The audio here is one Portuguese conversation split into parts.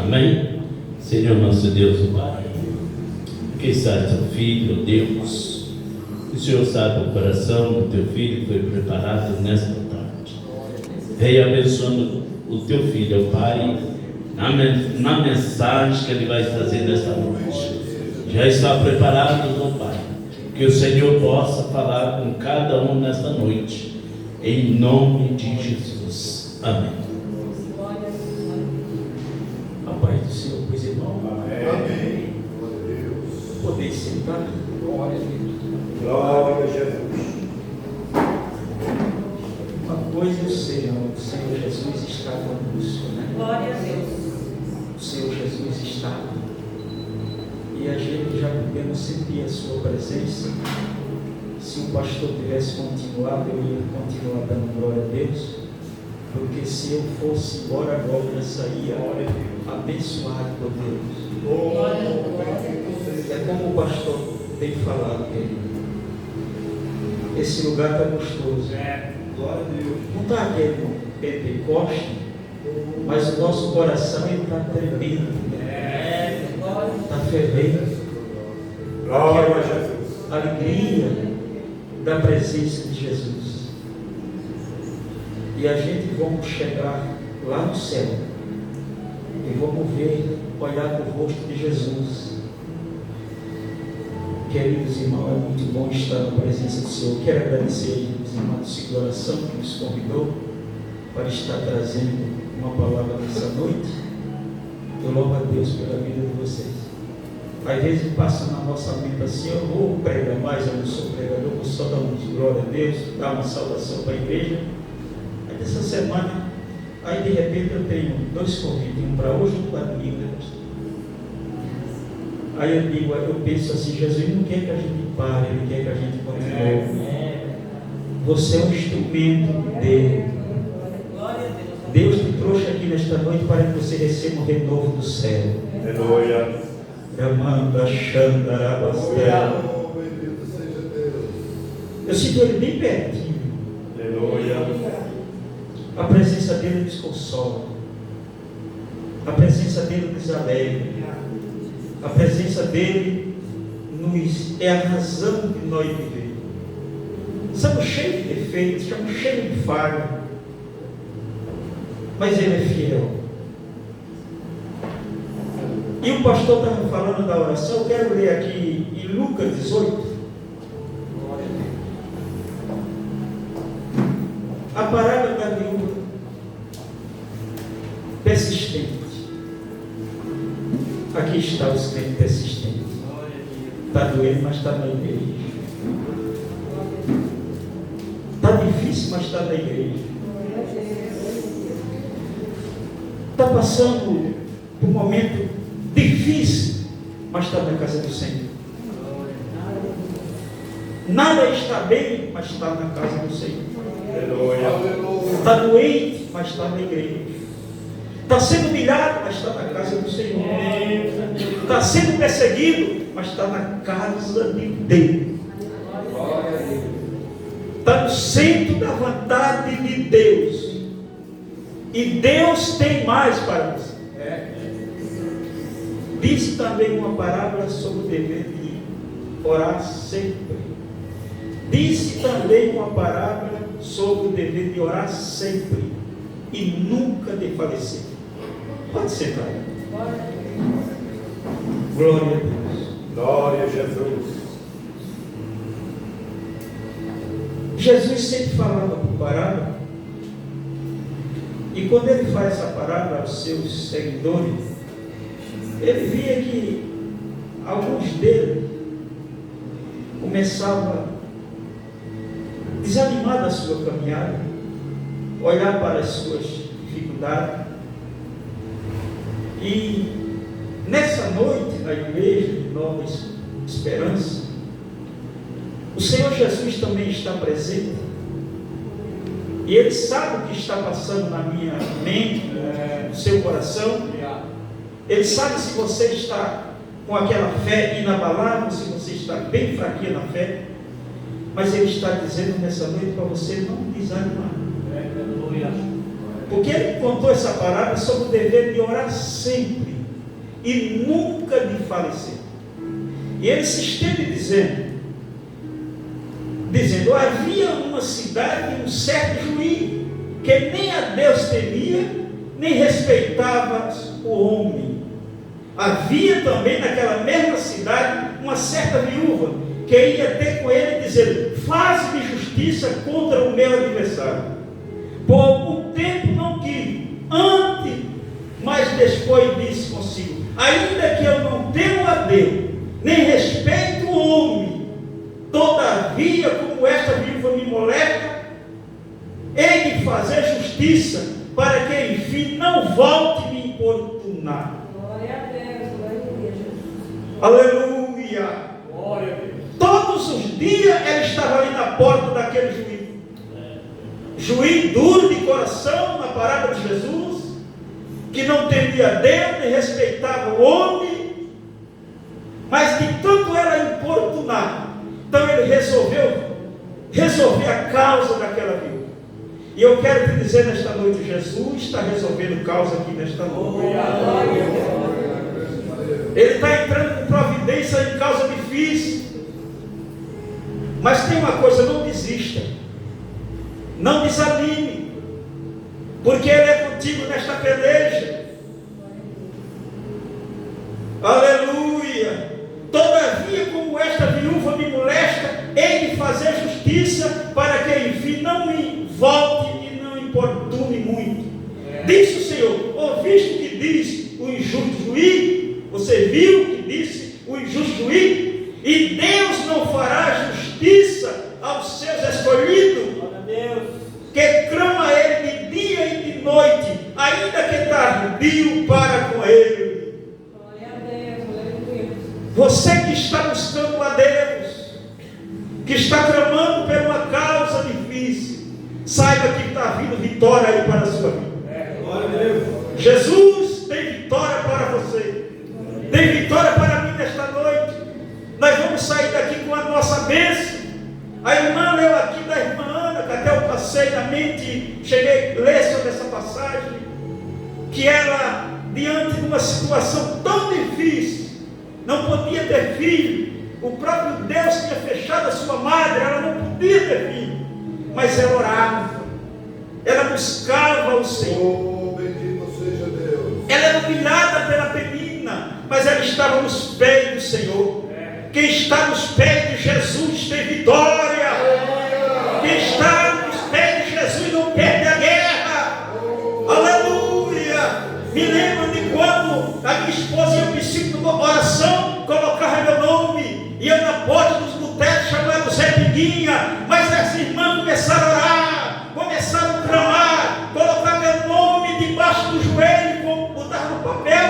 Amém? Senhor nosso Deus e Pai, que sabe teu filho, Deus, o Senhor sabe o coração do teu filho que foi preparado nesta tarde. Venha abençoando o teu filho, Pai, na mensagem que ele vai trazer nesta noite. Já está preparado, meu Pai, que o Senhor possa falar com cada um nesta noite, em nome de Jesus. Amém. A paz do Senhor, pois irmão. Amém. Poder sentar. Glória a Deus. Glória a Jesus. Uma coisa eu sei, o Senhor Jesus está conosco, né? Glória a Deus. O Senhor Jesus está. E a gente já podemos sentir a sua presença. Se o pastor tivesse continuado, eu ia continuar dando glória a Deus. Porque se eu fosse embora agora, eu saía abençoado por Deus. É como o pastor tem falado, querido. Esse lugar está gostoso. Glória a Deus. Não está aquele Pentecoste, mas o nosso coração está tremendo. Está fervendo. Glória a Jesus. A alegria da presença de Jesus. E a gente vamos chegar lá no céu e vamos ver, olhar para o rosto de Jesus. Queridos irmãos, é muito bom estar na presença do Senhor. Quero agradecer aos irmãos do Ciclo de Oração que nos convidou para estar trazendo uma palavra nessa noite. Eu louvo a Deus pela vida de vocês. Às vezes passa na nossa mente assim: eu vou pregar mais, eu não sou pregador, vou só dar uma glória a Deus, dar uma saudação para a igreja. Aí dessa semana, aí de repente eu tenho 2 convites, um para hoje e um para domingo. Aí eu digo, eu penso assim: Jesus não quer que a gente pare, Ele quer que a gente continue. Você é um instrumento dele. Deus te trouxe aqui nesta noite para que você receba um renovo do céu. Aleluia. Ramanda Xandarabastel. Eu sinto Ele bem pertinho. Aleluia. A presença dele nos consola. A presença dele nos alegra. A presença dele é a razão de nós viver. Estamos cheios de defeitos, estamos cheios de falha, mas Ele é fiel. E o pastor estava falando da oração. Eu quero ler aqui em Lucas 18. A parábola da viúva persistente. Aqui está o crente persistente. Está doendo, mas está na igreja. Está difícil, mas está na igreja. Está passando por um momento difícil, mas está na casa do Senhor. Nada está bem, mas está na casa do Senhor. Está doente, mas está na igreja. Está sendo humilhado, mas está na casa do Senhor. Está sendo perseguido, mas está na casa de Deus. Está no centro da vontade de Deus. E Deus tem mais para você. Disse também uma parábola sobre o dever de orar sempre. Disse também uma parábola sobre o dever de orar sempre e nunca desfalecer. Pode sentar. Glória a Deus. Glória a Jesus. Jesus sempre falava por parábola. E quando ele faz essa parábola aos seus seguidores, ele via que alguns deles começavam a desanimar da sua caminhada, olhar para as suas dificuldades. E nessa noite, na igreja de Nova Esperança, o Senhor Jesus também está presente. E Ele sabe o que está passando na minha mente, no seu coração. Ele sabe se você está com aquela fé inabalável, se você está bem fraquinha na fé. Mas Ele está dizendo nessa noite para você não desanimar. Porque ele contou essa parábola sobre o dever de orar sempre e nunca de falecer. E ele se estende dizendo, havia uma cidade, um certo juiz, que nem a Deus temia, nem respeitava o homem. Havia também naquela mesma cidade uma certa viúva, que ia ter com ele dizendo, faze-me justiça contra o meu adversário. Por algum tempo não quis, antes, mas depois disse consigo, ainda que eu não temo a Deus, nem respeito o homem, todavia, como esta viúva me molesta, hei de fazer justiça, para que enfim não volte me importunar. Glória a Deus, glória a Deus. Aleluia. Glória a Deus. Todos os dias ela estava ali na porta daquele juiz. Juiz duro de coração, na parábola de Jesus, que não temia Deus, nem respeitava o homem, mas de tanto ela importunar, então ele resolveu resolver a causa daquela viúva. E eu quero te dizer nesta noite, Jesus está resolvendo causa aqui nesta noite. Ele está entrando com providência em causa difícil. Mas tem uma coisa, não desista, não desanime, porque Ele é contigo nesta peleja. Aleluia. Todavia, como esta viúva me molesta, hei de fazer justiça, para que enfim não me volte e não importune muito. Disse o Senhor, ouviste o que diz o injusto juiz? Você viu o que disse o injusto juiz? E Deus não fará justiça aos seus escolhidos, que clama a Ele de dia e de noite, ainda que tardio para com Ele. Glória a Deus, glória a Deus. Você que está buscando a Deus, que está clamando por uma causa difícil, saiba que está vindo vitória aí para a sua vida. Glória a Deus. Jesus tem vitória para você, tem vitória para mim nesta noite. Nós vamos sair daqui com a nossa bênção. A irmã leu aqui da irmã Ana, que até eu passei na mente, cheguei a ler sobre essa passagem, que ela, diante de uma situação tão difícil, não podia ter filho, o próprio Deus tinha fechado a sua madre, ela não podia ter filho, mas ela orava, ela buscava o Senhor. Oh, bendito seja Deus. Ela era humilhada pela penina, mas ela estava nos pés do Senhor. Quem está nos pés de Jesus tem vitória. Quem está nos pés de Jesus não perde a guerra. Aleluia. Me lembro de quando a minha esposa ia ao princípio de oração, colocava meu nome, ia na porta dos botecos chamando Zé Pinguinha, mas as irmãs começaram a orar, começaram a clamar, colocar meu nome debaixo do joelho, botar no papel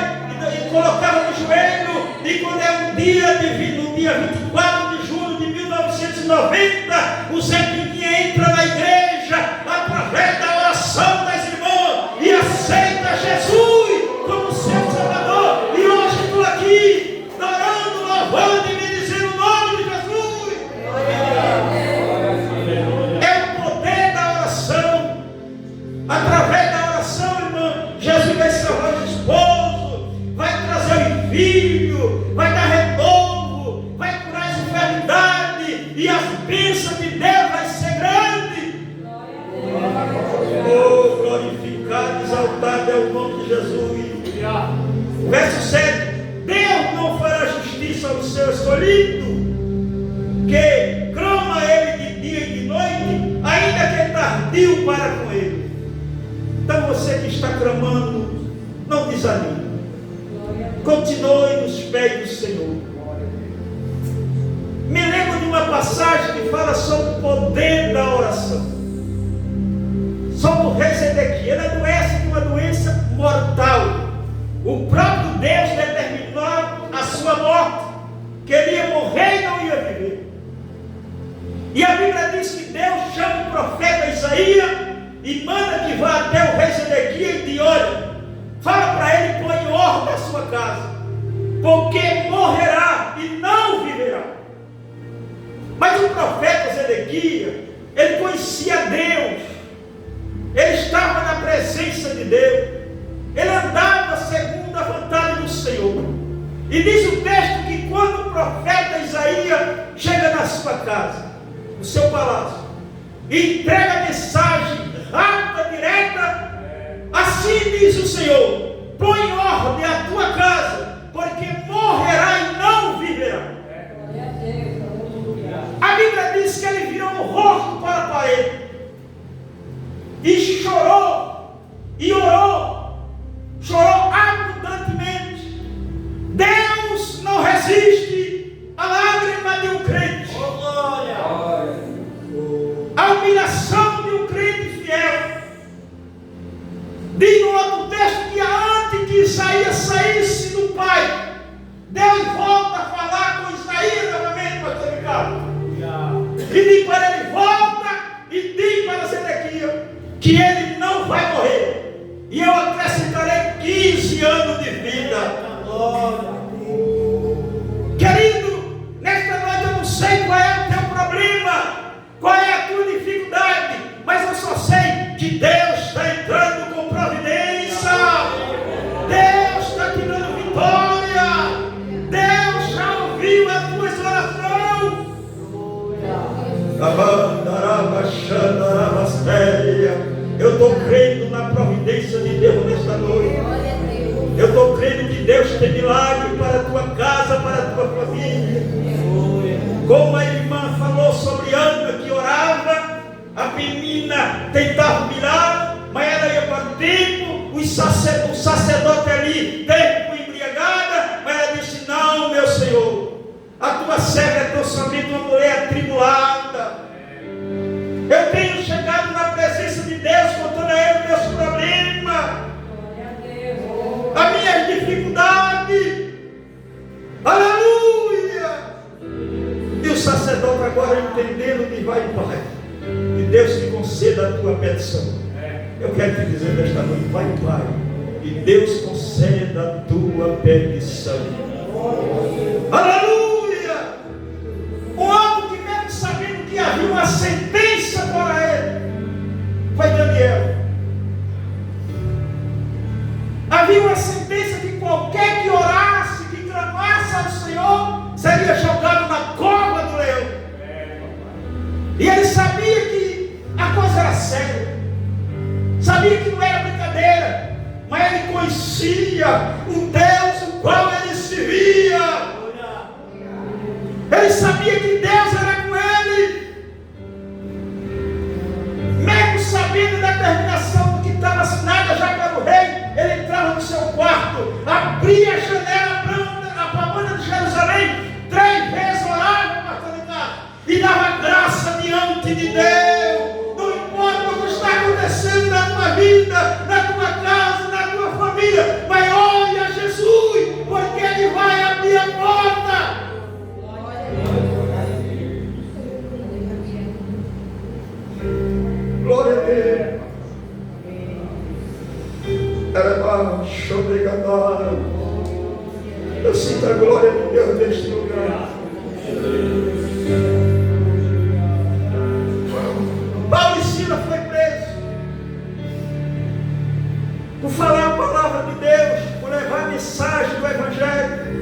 e colocava no joelho. E quando é um dia no dia 24 de julho de 1990, o Zé Pinguinha entra na igreja através da oração das irmãs e aceita Jesus como seu Salvador. E hoje estou aqui orando, louvando e me dizendo o nome de Jesus. É o poder da oração. Através da oração, irmã, Jesus vai salvar o esposo, vai trazer o filho, vai dar renovo, vai curar as enfermidades, e as bênçãos de Deus vai ser grande. Oh, glorificado, exaltado é o nome de Jesus. Verso 7: Deus não fará justiça ao seu escolhido, que clama a Ele de dia e de noite, ainda que é tardio para com Ele. Então você que está clamando, não desanime, continue nos pés do Senhor. Me lembro de uma passagem que fala sobre o poder da oração, sobre o rei Zedequias. Ele adoece de uma doença mortal. O próprio Deus determinou a sua morte, que ele ia morrer e não ia viver. E a Bíblia diz que Deus chama o profeta Isaías e manda que vá até o rei Zedequias e diz: olha, fala para ele, põe em ordem a sua casa, porque morrerá e não viverá. Mas o profeta Zedequias, ele conhecia Deus, ele estava na presença de Deus, ele andava segundo a vontade do Senhor. E diz o texto que quando o profeta Isaías chega na sua casa, no seu palácio, e entrega a mensagem rápida, direta, assim diz o Senhor: põe em ordem a tua casa, porque morrerá e não viverá. Glória a Deus, aleluia. A Bíblia diz que ele virou o rosto para a parede e chorou e orou, chorou abundantemente. Deus não resiste à lágrima de um crente, à humilhação de um crente fiel. Diz no outro texto que antes que Isaías saísse do pai, Deus volta a falar com Isaías novamente, pastor Ricardo. E diz para ele: volta e diz para Zedequias que ele não vai morrer, e eu acrescentarei 15 anos de vida. Querido, nesta noite eu não sei qual é o teu problema, qual é a tua dificuldade, mas eu só sei que Deus está entrando com providência, Deus está te dando vitória, Deus já ouviu as tuas orações. Eu estou crendo na providência de Deus nesta noite. Eu estou crendo que Deus tem milagre para a tua casa, para a tua família. Como a irmã falou sobre Ana que orava, a menina tentava humilhar, mas ela ia para o templo, o sacerdote ali, tempo embriagada, mas ela disse: não, meu Senhor, a tua serva é tão somente uma mulher atribulada. Eu tenho chegado na presença de Deus contando a Ele meus problemas, Glória a Deus. as minhas dificuldades. Aleluia! E o sacerdote agora entendendo que vai em paz. Que Deus te conceda a tua petição. Eu quero te dizer nesta noite: vai em paz. E Deus conceda a tua petição. Aleluia! Um homem que mesmo sabendo que havia uma sentença para ele, foi Daniel. Havia uma sentença que qualquer que orasse, que clamasse ao Senhor, seria jogado na cova do leão. E ele sabia que a coisa era séria, sabia que não era brincadeira, mas ele conhecia o Deus o qual ele servia. Ele sabia que Deus era com ele. Mesmo sabendo da determinação do que estava assinada já para o rei, ele entrava no seu quarto, abria a janela para a banda de Jerusalém, 3 vezes orava, pastor Ricardo, e dava graça diante de Deus. Não importa o que está acontecendo na tua vida, na tua casa, na tua família, mas olha a Jesus, porque Ele vai abrir a porta. Glória a Deus. Eu sinto a glória de Deus neste lugar. Paulo e Silas foi preso por falar a palavra de Deus, por levar a mensagem do Evangelho.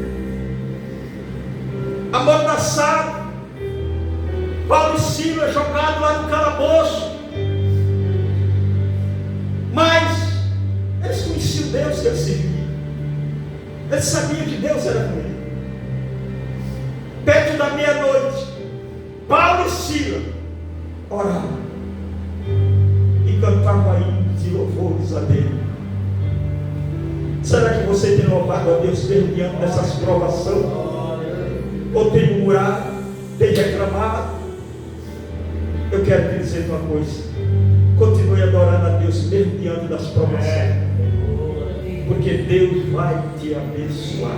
Amordaçado. Paulo e Silas jogados lá no calabouço. Mas eles conheciam Deus que eles serviam. Eles sabiam que Deus era com ele. Perto da meia-noite, Paulo e Silas oravam e cantavam hinos e louvores a Deus. Será que você tem louvado a Deus mesmo diante dessas provações? Ou tem murmurado, tem reclamado? Eu quero te dizer uma coisa: continue adorando a Deus mesmo diante das provações, porque Deus vai te abençoar.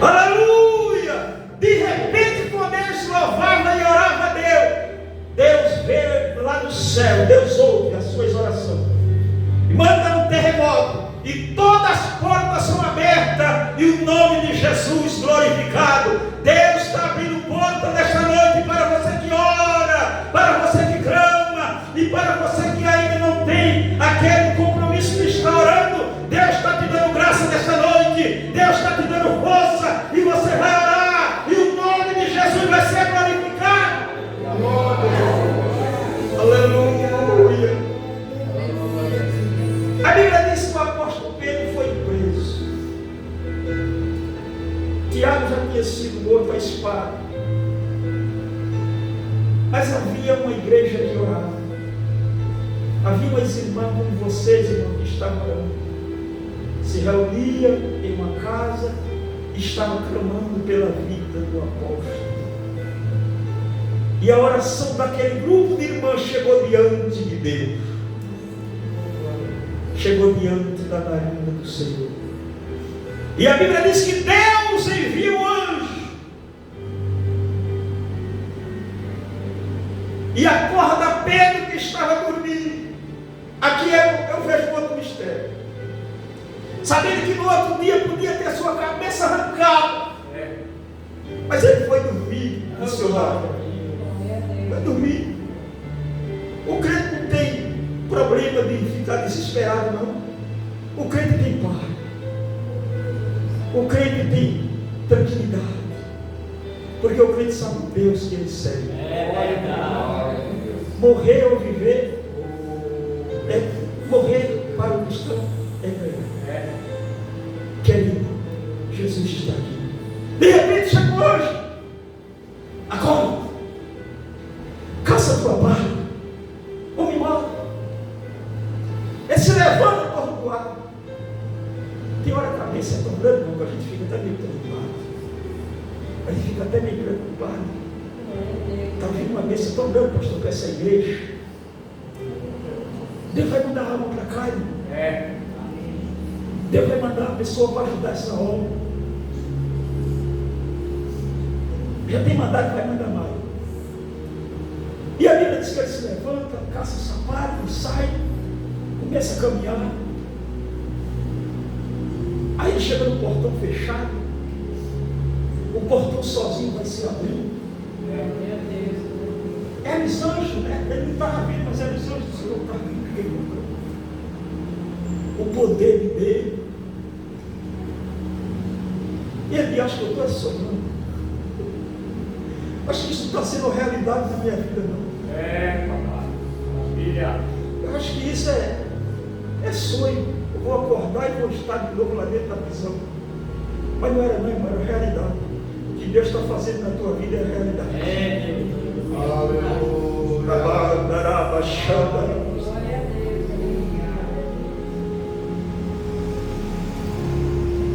Aleluia! De repente, quando eles louvavam e oravam a Deus, Deus veio lá do céu, Deus ouve as suas orações e manda um terremoto, e todas as portas são abertas e o nome de Jesus glorificado. Deus está abrindo porta nesta noite para você que ora, para você que clama e para você que ainda não tem tinha sido morto à espada. Mas havia uma igreja que orava. Havia umas irmãs como vocês, irmãos, que estavam orando. Se reunia em uma casa e estavam clamando pela vida do apóstolo. E a oração daquele grupo de irmãs chegou diante de Deus. Chegou diante da narina do Senhor. E a Bíblia diz que Deus envia um anjo e acorda Pedro que estava dormindo. Aqui eu vejo outro mistério. Sabendo que no outro dia podia ter sua cabeça arrancada. Mas ele foi dormir no seu lado. Foi dormir. O crente não tem problema de ficar desesperado, não. O crente tem paz. O crente tem tranquilidade. Porque o crente sabe o Deus que ele serve. Morrer ou viver, morrer para o cristão é ganhar. Querido, Jesus está aqui. De repente chegou hoje. Acorda. Calça a tua barba. Vamos embora. Ele se levanta para o quarto. Tem hora que a cabeça é tão grande, não, que a gente fica até meio preocupado. A gente fica até meio preocupado. Está vindo uma bênção tão grande, pastor, para essa igreja. Deus vai mandar alma para cá, irmão. Deus vai mandar a pessoa para ajudar essa obra. Já tem mandado que vai mandar mais. E a Bíblia diz que ele se levanta, caça o sapato, sai, começa a caminhar. Aí ele chega no portão fechado. O portão sozinho vai se abrir. Eram os anjos, né? Ele não estava vendo, mas eram os anjos do Senhor que estavam vindo. O poder de Deus. E ele acha que eu estou sonhando. Acho que isso não está sendo realidade na minha vida, não. Eu acho que isso é sonho. Eu vou acordar e vou estar de novo lá dentro da prisão. Mas não era não, irmão, era realidade. O que Deus está fazendo na tua vida é realidade. Aleluia.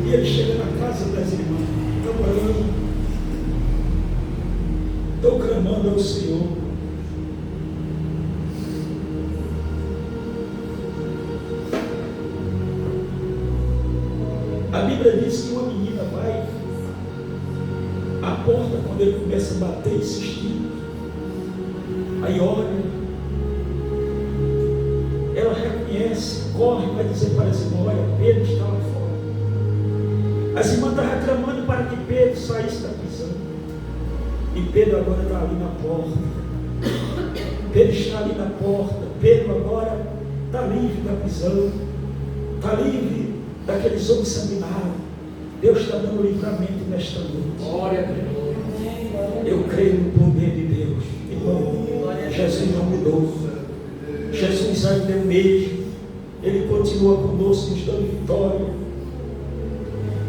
E ele chega na casa das irmãs. Estão orando. Estão clamando ao Senhor. A Bíblia diz que uma menina vai à porta quando ele começa a bater e insistir. Aí olha, ela reconhece, corre para dizer para as irmãs: olha, Pedro está lá fora. As irmãs estão reclamando para que Pedro saísse da prisão. E Pedro agora está ali na porta. Pedro está ali na porta. Pedro agora está livre da prisão. Está livre daqueles homens sanguinários. Deus está dando livramento nesta noite. Glória a Deus. Eu creio no poder de Deus. Irmão, Jesus não mudou. Jesus ainda é o mesmo. Ele continua conosco, nos dando vitória.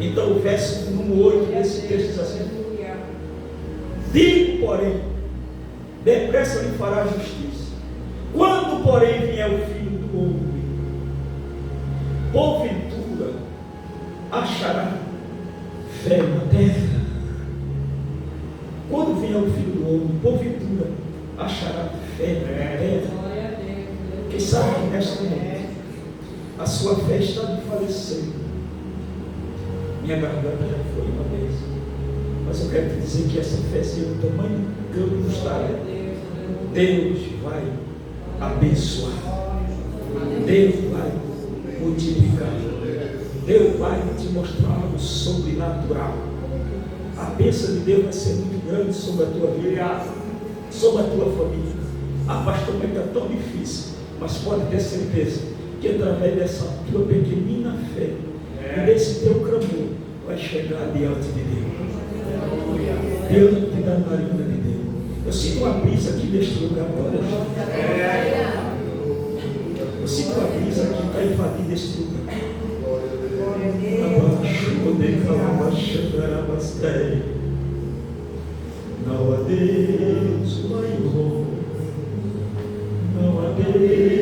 Então o verso número 8 desse texto diz assim: digo, porém, depressa lhe fará justiça. Quando, porém, vier o Filho do Homem, porventura achará fé na terra? Quando vier o Filho do Homem, porventura achará fé na terra? Quem sabe que nesta noite a sua fé está desfalecendo. Minha garganta já foi uma vez, mas eu quero te dizer que essa fé, seja do tamanho que eu gostaria, Deus vai abençoar, Deus vai multiplicar, Deus vai te mostrar o sobrenatural. A bênção de Deus vai ser muito grande sobre a tua vida, sobre a tua família. Pastor, mas está tão difícil, mas pode ter certeza que através dessa tua pequenina fé e desse teu clamor vai chegar diante de Deus, diante da narina de Deus. Eu sinto uma brisa aqui neste lugar agora. Eu sinto uma brisa aqui que está invadindo este lugar. Deus maior, não há Deus